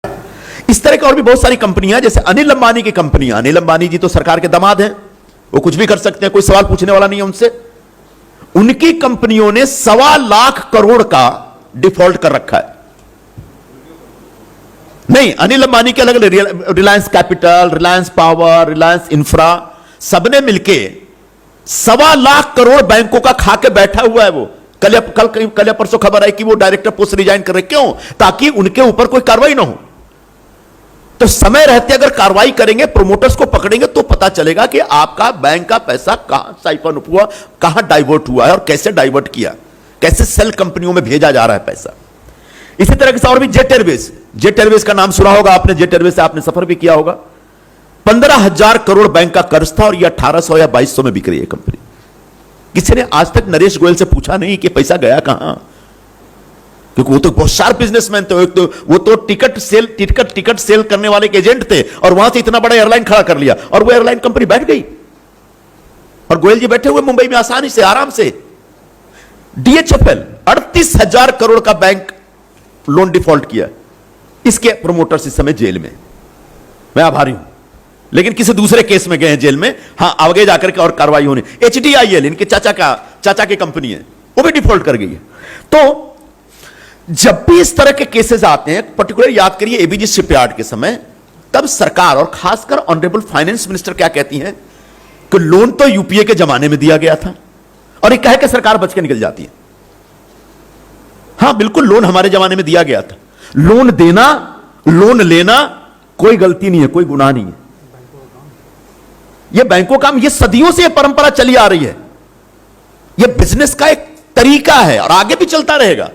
इस तरह की और भी बहुत सारी कंपनियां, जैसे अनिल अंबानी की कंपनियां। अनिल अंबानी जी तो सरकार के दामाद हैं, वो कुछ भी कर सकते हैं, कोई सवाल पूछने वाला नहीं है उनसे। उनकी कंपनियों ने 1.25 लाख करोड़ का डिफॉल्ट कर रखा है। नहीं, अनिल अंबानी के अलग, Reliance capital, Reliance power, Reliance infra, सबने मिलके 1.25 लाख करोड़ बैंकों का खा के बैठा हुआ है। वो कल या परसों खबर आई कि वो डायरेक्टर पोस्ट रिजाइन कर रहे। क्यों? ताकि उनके ऊपर कोई कार्रवाई ना हो। तो समय रहते अगर कार्रवाई करेंगे, प्रोमोटर्स को पकड़ेंगे, तो पता चलेगा कि आपका बैंक का पैसा कहां साइफन हुआ, कहां डाइवर्ट हुआ है और कैसे डाइवर्ट किया, कैसे सेल कंपनियों में भेजा जा रहा है पैसा। इसी तरह से और भी जेट एयरवेज का नाम सुना होगा आपने। जेट एयरवेज से आपने सफर भी किया होगा। 15,000 करोड़ बैंक का कर्ज था और यह 1800 या 2200 में बिक रही है कंपनी। किसी ने आज तक नरेश गोयल से पूछा नहीं कि पैसा गया कहां, क्योंकि वो तो बहुत शार्प बिजनेसमैन थे। वो तो टिकट सेल करने वाले एक एजेंट थे और वहां से इतना बड़ा एयरलाइन खड़ा कर लिया और वो एयरलाइन कंपनी बैठ गई और गोयल जी बैठे हुए मुंबई में आसानी से, आराम से। डीएचएफएल 38,000 करोड़ का बैंक लोन डिफॉल्ट किया। इसके प्रोमोटर्स इस समय जेल में। मैं आभारी हूं, लेकिन किसी दूसरे केस में गए हैं जेल में। हां, आगे जाकर के और कार्रवाई होनी। एचडीआईएल इनके चाचा की कंपनी है, वो भी डिफॉल्ट कर गई है। तो जब भी इस तरह के केसेस आते हैं, पर्टिकुलर याद करिए एबीजी शिपयार्ड के समय, तब सरकार और खासकर ऑनरेबल फाइनेंस मिनिस्टर क्या कहती हैं कि लोन तो यूपीए के जमाने में दिया गया था और ये कह के सरकार बच के निकल जाती है। हां, बिल्कुल, लोन हमारे जमाने में दिया गया था। लोन देना, लोन लेना कोई गलती नहीं है, कोई गुनाह नहीं है। यह बैंकों का काम, यह सदियों से यह परंपरा चली आ रही है। यह बिजनेस का एक तरीका है और आगे भी चलता रहेगा।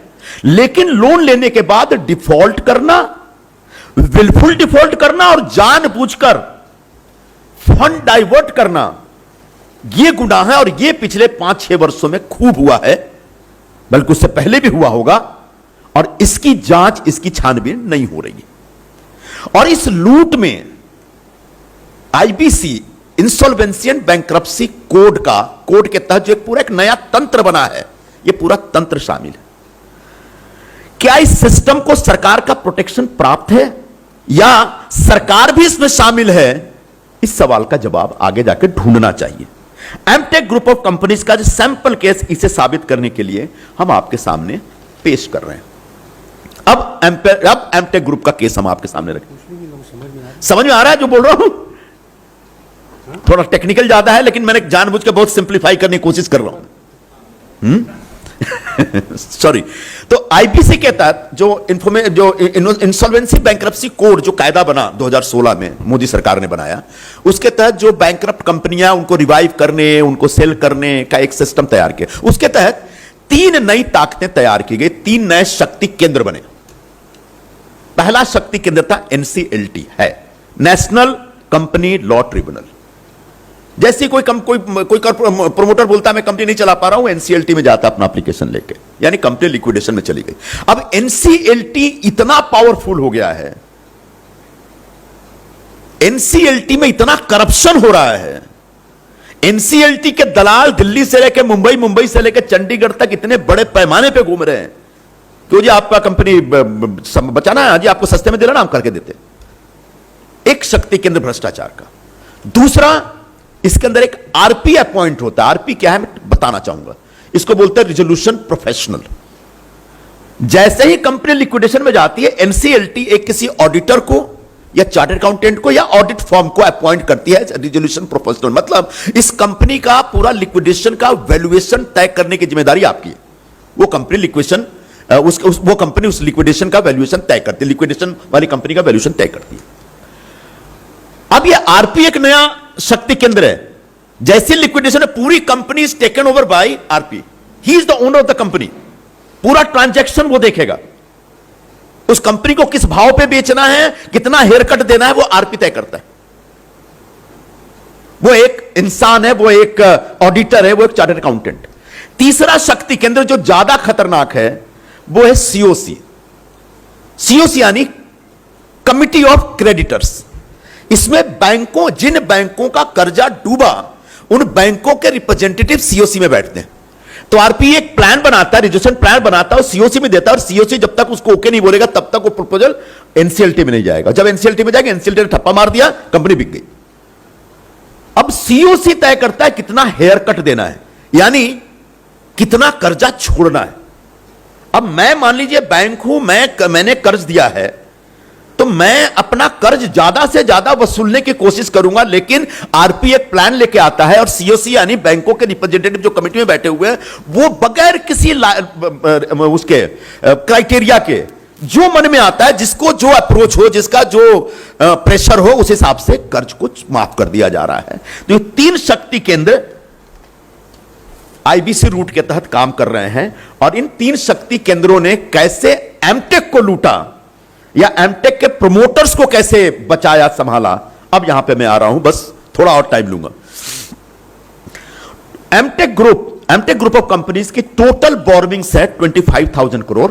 लेकिन लोन लेने के बाद डिफॉल्ट करना, विलफुल डिफॉल्ट करना और जानबूझकर फंड डाइवर्ट करना, यह गुनाह है। और यह पिछले 5-6 वर्षों में खूब हुआ है, बल्कि उससे पहले भी हुआ होगा। और इसकी जांच, इसकी छानबीन नहीं हो रही है। और इस लूट में IBC, insolvency and bankruptcy code के तहत जो एक पूरा एक नया तंत्र बना है, यह पूरा तंत्र शामिल है। क्या इस सिस्टम को सरकार का प्रोटेक्शन प्राप्त है या सरकार भी इसमें शामिल है? इस सवाल का जवाब आगे जाकर ढूंढना चाहिए। एमटेक ग्रुप ऑफ कंपनीज का जो सैंपल केस, इसे साबित करने के लिए हम आपके सामने पेश कर रहे हैं। अब एमटेक ग्रुप का केस हम आपके सामने रखें। समझ में आ रहा है जो बोल रहा हूं? थोड़ा टेक्निकल ज्यादा है, लेकिन मैंने जानबूझ के बहुत सिंप्लीफाई करने की कोशिश कर रहा हूं। सॉरी। तो आईबीसी के तहत जो इंसॉल्वेंसी बैंक्रप्सी कोड, जो कायदा बना 2016 में मोदी सरकार ने बनाया, उसके तहत जो बैंक्रप्ट कंपनियां, उनको रिवाइव करने, उनको सेल करने का एक सिस्टम तैयार किया। उसके तहत 3 नई ताकतें तैयार की गई, 3 नए शक्ति केंद्र बने। पहला शक्ति केंद्र था एनसीएलटी, है नेशनल कंपनी लॉ ट्रिब्यूनल। जैसे कोई प्रोमोटर बोलता है मैं कंपनी नहीं चला पा रहा हूं, एनसीएलटी में जाता अपना एप्लीकेशन लेके, यानी कंपनी लिक्विडेशन में चली गई। अब एनसीएलटी इतना पावरफुल हो गया है, एनसीएलटी में इतना करप्शन हो रहा है, एनसीएलटी के दलाल दिल्ली से लेकर मुंबई, मुंबई से लेकर चंडीगढ़ तक इतने बड़े पैमाने पे घूम रहे हैं। क्यों जी, आपका कंपनी बचाना है जी, आपको सस्ते में दिलाना, हम करके देते। एक शक्ति केंद्र भ्रष्टाचार का। दूसरा, इसके अंदर एक आरपी अपॉइंट होता है। आरपी क्या है मैं बताना चाहूंगा। इसको बोलते हैं रिजोल्यूशन प्रोफेशनल। जैसे ही कंपनी लिक्विडेशन में जाती है, एनसीएलटी एक किसी ऑडिटर को या चार्टर्ड अकाउंटेंट को या ऑडिट फर्म को अपॉइंट करती है रिजोल्यूशन प्रोफेशनल। मतलब इस कंपनी का पूरा लिक्विडेशन का वैल्यूएशन तय करने की जिम्मेदारी आपकी है। वो कंपनी लिक्विडेशन वो कंपनी उस लिक्विडेशन का वैल्यूएशन तय करती है, लिक्विडेशन वाली कंपनी का वैल्यूएशन तय करती है। अब ये आरपी एक नया शक्ति केंद्र है। जैसे लिक्विडेशन है, पूरी company is taken over by RP. He is the owner of the company. पूरा ट्रांजैक्शन वो देखेगा। उस कंपनी को किस भाव पे बेचना है, कितना हेयर कट देना है, वो आरपी तय करता है। वो एक इंसान है, वो एक ऑडिटर है, वो एक चार्टर्ड अकाउंटेंट। तीसरा शक्ति केंद्र जो ज्यादा खतरनाक है, वो है सीओसी। सीओसी यानी कमिटी ऑफ क्रेडिटर्स। इसमें बैंकों, जिन बैंकों का कर्जा डूबा, उन बैंकों के रिप्रेजेंटेटिव सीओसी में बैठते हैं। तो आरपी एक प्लान बनाता है, रिजोल्यूशन प्लान बनाता है और सीओसी में देता है, और सीओसी जब तक उसको ओके नहीं बोलेगा तब तक वो प्रपोजल एनसीएलटी में नहीं जाएगा। जब एनसीएलटी में जाएगा, एनसीएलटी ने ठप्पा मार दिया, कंपनी बिक गई। अब सीओसी तय करता है कितना हेयर कट देना है, यानी कितना कर्जा छोड़ना है। अब मैं मान लीजिए बैंक हूं, मैंने कर्ज दिया है, तो मैं अपना कर्ज ज्यादा से ज्यादा वसूलने की कोशिश करूंगा, लेकिन आरपी एक प्लान लेके आता है और सीओसी यानी बैंकों के रिप्रेजेंटेटिव जो कमेटी में बैठे हुए हैं, वो बगैर किसी उसके क्राइटेरिया के जो मन में आता है, जिसको जो अप्रोच हो, जिसका जो प्रेशर हो, उस हिसाब से कर्ज को माफ कर दिया जा रहा है। तो ये 3 शक्ति केंद्र आईबीसी रूट के तहत काम कर रहे हैं, और इन 3 शक्ति केंद्रों ने कैसे एमटेक को लूटा या एमटेक के प्रमोटर्स को कैसे बचाया, संभाला, अब यहां पे मैं आ रहा हूं, बस थोड़ा और टाइम लूंगा। एमटेक ग्रुप ऑफ कंपनीज की टोटल बोरोविंग्स है 25,000 करोड़।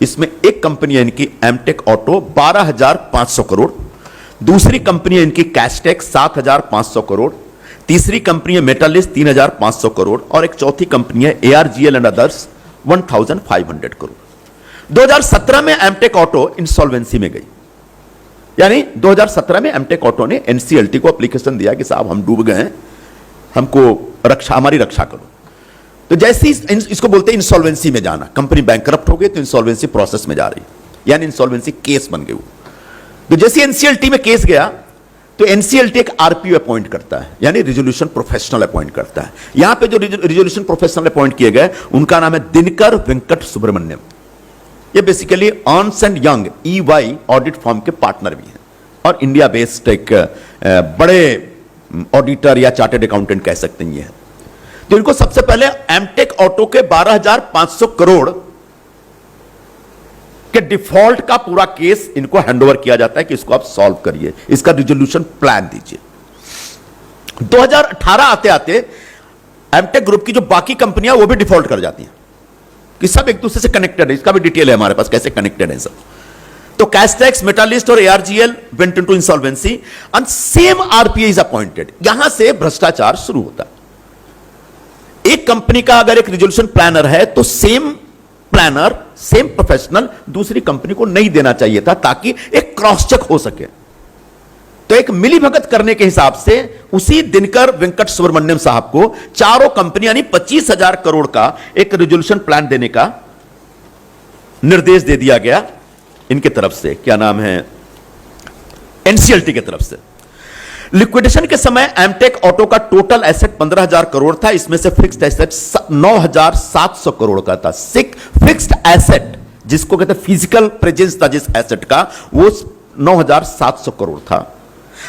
इसमें एक कंपनी है इनकी एमटेक ऑटो 12,500 करोड़, दूसरी कंपनी है इनकी कैशटेक 7,500 करोड़, तीसरी कंपनी है मेटालिस्ट 3,500 करोड़, और एक चौथी कंपनी है एआरजीएल एंड अदर्स 1,500 करोड़। 2017 में एमटेक ऑटो इंसॉल्वेंसी में गई, यानी 2017 में एमटेक ऑटो ने एनसीएलटी को एप्लीकेशन दिया कि साहब हम डूब गए हैं, हमको हमारी रक्षा करो। तो जैसे इसको बोलते हैं इंसॉल्वेंसी में जाना, कंपनी बैंकरप्ट हो गई तो इंसॉल्वेंसी प्रोसेस में जा रही, यानी इंसॉल्वेंसी केस बन गई। तो जैसे एनसीएलटी में केस गया तो एनसीएलटी एक आरपीओ अपॉइंट करता है, यानी रिजोल्यूशन प्रोफेशनल अपॉइंट करता है। यहां पे जो रिजोल्यूशन प्रोफेशनल अपॉइंट किए गए उनका नाम है दिनकर वेंकट सुब्रमण्यम। ये basically Ernst and young EY audit firm के पार्टनर भी हैं और इंडिया बेस्ड एक बड़े ऑडिटर या चार्टर्ड अकाउंटेंट कह सकते हैं ये। तो इनको सबसे पहले एमटेक ऑटो के 12,500 करोड़ के डिफॉल्ट का पूरा केस इनको हैंडओवर किया जाता है कि इसको आप सॉल्व करिए, इसका रिजोल्यूशन प्लान दीजिए। 2018 आते आते एमटेक ग्रुप की जो बाकी कंपनियां वो भी डिफॉल्ट कर जाती हैं कि सब एक दूसरे से कनेक्टेड है। इसका भी डिटेल है हमारे पास कैसे कनेक्टेड है सब। तो कैस्टेक्स, मेटालिस्ट और ARGL went into insolvency and same RPA is appointed. यहां से भ्रष्टाचार शुरू होता है। एक कंपनी का अगर एक रिजोल्यूशन प्लानर है तो सेम प्लानर, सेम प्रोफेशनल दूसरी कंपनी को नहीं देना चाहिए था ताकि एक क्रॉस चेक हो सके। तो एक मिलीभगत करने के हिसाब से उसी दिनकर वेंकट सुब्रमण्यम साहब को चारों कंपनी यानी 25,000 करोड़ का एक रिजोल्यूशन प्लान देने का निर्देश दे दिया गया इनके तरफ से, क्या नाम है, एनसीएलटी के तरफ से। लिक्विडेशन के समय एमटेक ऑटो का टोटल एसेट 15,000 करोड़ था, इसमें से फिक्स्ड एसेट 9,700 करोड़ का था। फिक्स्ड एसेट जिसको कहते हैं फिजिकल प्रेजेंस था जिस एसेट का, वो 9,700 करोड़ था।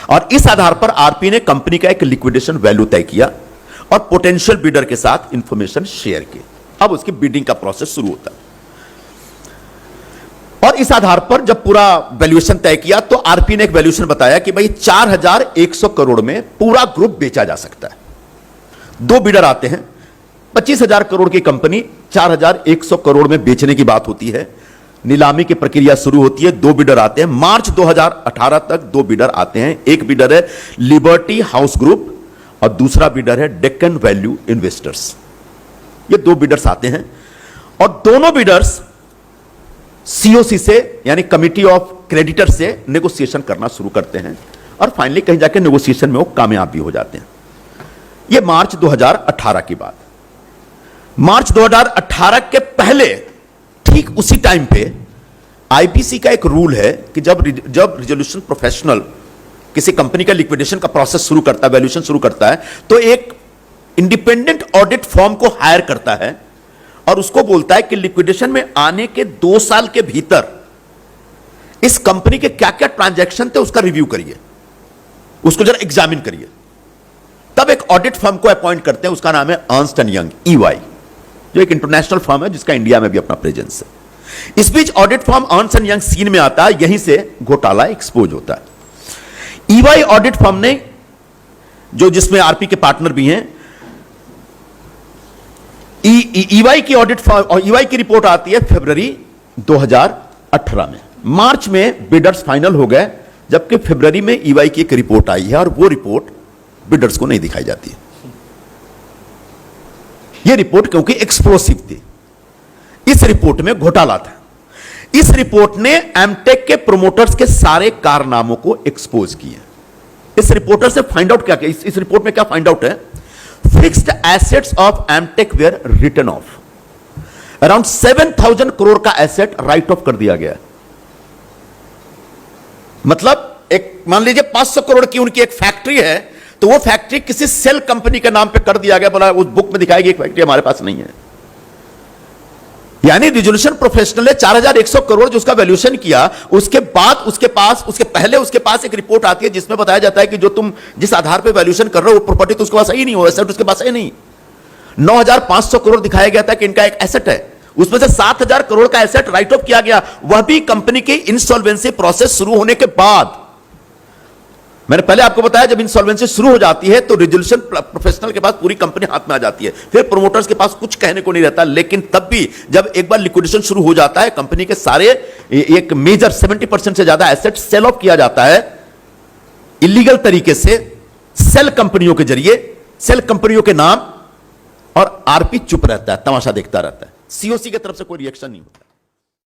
और इस आधार पर आरपी ने कंपनी का एक लिक्विडेशन वैल्यू तय किया और पोटेंशियल बिडर के साथ इंफॉर्मेशन शेयर की। अब उसकी बिडिंग का प्रोसेस शुरू होता है और इस आधार पर जब पूरा वैल्यूएशन तय किया तो आरपी ने एक वैल्यूएशन बताया कि भाई 4,100 करोड़ में पूरा ग्रुप बेचा जा सकता है। 2 बिडर आते हैं, 25,000 करोड़ की कंपनी 4,100 करोड़ में बेचने की बात होती है। नीलामी की प्रक्रिया शुरू होती है, 2 बिडर आते हैं। मार्च 2018 तक 2 बिडर आते हैं। एक बिडर है लिबर्टी हाउस ग्रुप और दूसरा बिडर है डेक्कन वैल्यू इन्वेस्टर्स। ये 2 बिडर्स आते हैं और दोनों बिडर्स सीओसी से यानी कमिटी ऑफ क्रेडिटर से नेगोशिएशन करना शुरू करते हैं और फाइनली कहीं जाके नेगोशिएशन में वो कामयाब भी हो जाते हैं। ये मार्च 2018 की बात। मार्च 2018 के पहले ठीक उसी टाइम पे आईबीसी का एक रूल है कि जब रिजोल्यूशन प्रोफेशनल किसी कंपनी का लिक्विडेशन का प्रोसेस शुरू करता है, वैल्यूएशन शुरू करता है, तो एक इंडिपेंडेंट ऑडिट फर्म को हायर करता है और उसको बोलता है कि लिक्विडेशन में आने के 2 साल के भीतर इस कंपनी के क्या क्या ट्रांजैक्शन थे उसका रिव्यू करिए, उसको जरा एग्जामिन करिए। तब एक ऑडिट फर्म को अपॉइंट करते हैं, उसका नाम है अर्न्स्ट एंड यंग ईवाई, जो एक इंटरनेशनल फर्म है जिसका इंडिया में भी अपना प्रेजेंस है। इस बीच audit firm Ernst and Young scene में आता है, यहीं से घोटाला एक्सपोज होता है। ईवाई ऑडिट फर्म ने, जो जिसमें आरपी के पार्टनर भी हैं, ईवाई की ऑडिट फर्म और ईवाई की रिपोर्ट आती है फरवरी 2018 में। मार्च में बिडर्स फाइनल हो गए, जबकि फरवरी में ईवाई की एक रिपोर्ट आई है और वो रिपोर्ट बिडर्स को नहीं दिखाई जाती है। यह रिपोर्ट क्योंकि एक्सप्लोसिव थी, इस रिपोर्ट में घोटाला था। इस रिपोर्ट ने एमटेक के प्रोमोटर्स के सारे कारनामों को एक्सपोज किया। इस रिपोर्टर से फाइंड आउट क्या किया, इस रिपोर्ट में क्या फाइंड आउट है? Fixed assets of Amtek were written off. Around 7,000 crore का एसेट राइट ऑफ कर दिया गया। मतलब एक मान लीजिए 500 करोड़ की उनकी एक फैक्ट्री है, तो वो फैक्ट्री किसी सेल कंपनी के नाम पे कर दिया गया, बोला उस बुक में दिखाएगी एक फैक्ट्री हमारे पास नहीं है। यानी रिजोल्यूशन प्रोफेशनल ने 4,100 करोड़ जो उसका वैल्यूएशन किया, उसके बाद उसके पास एक रिपोर्ट आती है जिसमें बताया जाता है कि जो तुम जिस आधार पे वैल्यूएशन कर रहे हो वो प्रॉपर्टी तो उसके पास ही नहीं हो, एसेट उसके पास है नहीं। 9,500 करोड़ दिखाया गया था कि इनका एक एसेट है, उसमें से 7,000 करोड़ का एसेट राइट ऑफ किया गया, वह भी कंपनी की इंसॉल्वेंसी प्रोसेस शुरू होने के बाद। मैंने पहले आपको बताया जब इंसॉल्वेंसी शुरू हो जाती है तो रिजोल्यूशन प्रोफेशनल के पास पूरी कंपनी हाथ में आ जाती है, फिर प्रोमोटर्स के पास कुछ कहने को नहीं रहता। लेकिन तब भी जब एक बार लिक्विडेशन शुरू हो जाता है, कंपनी के सारे एक मेजर 70% से ज्यादा एसेट सेल ऑफ किया जाता है इलीगल तरीके से, सेल कंपनियों के जरिए, सेल कंपनियों के नाम, और आरपी चुप रहता है, तमाशा देखता रहता है। सीओसी की तरफ से कोई रिएक्शन नहीं होता।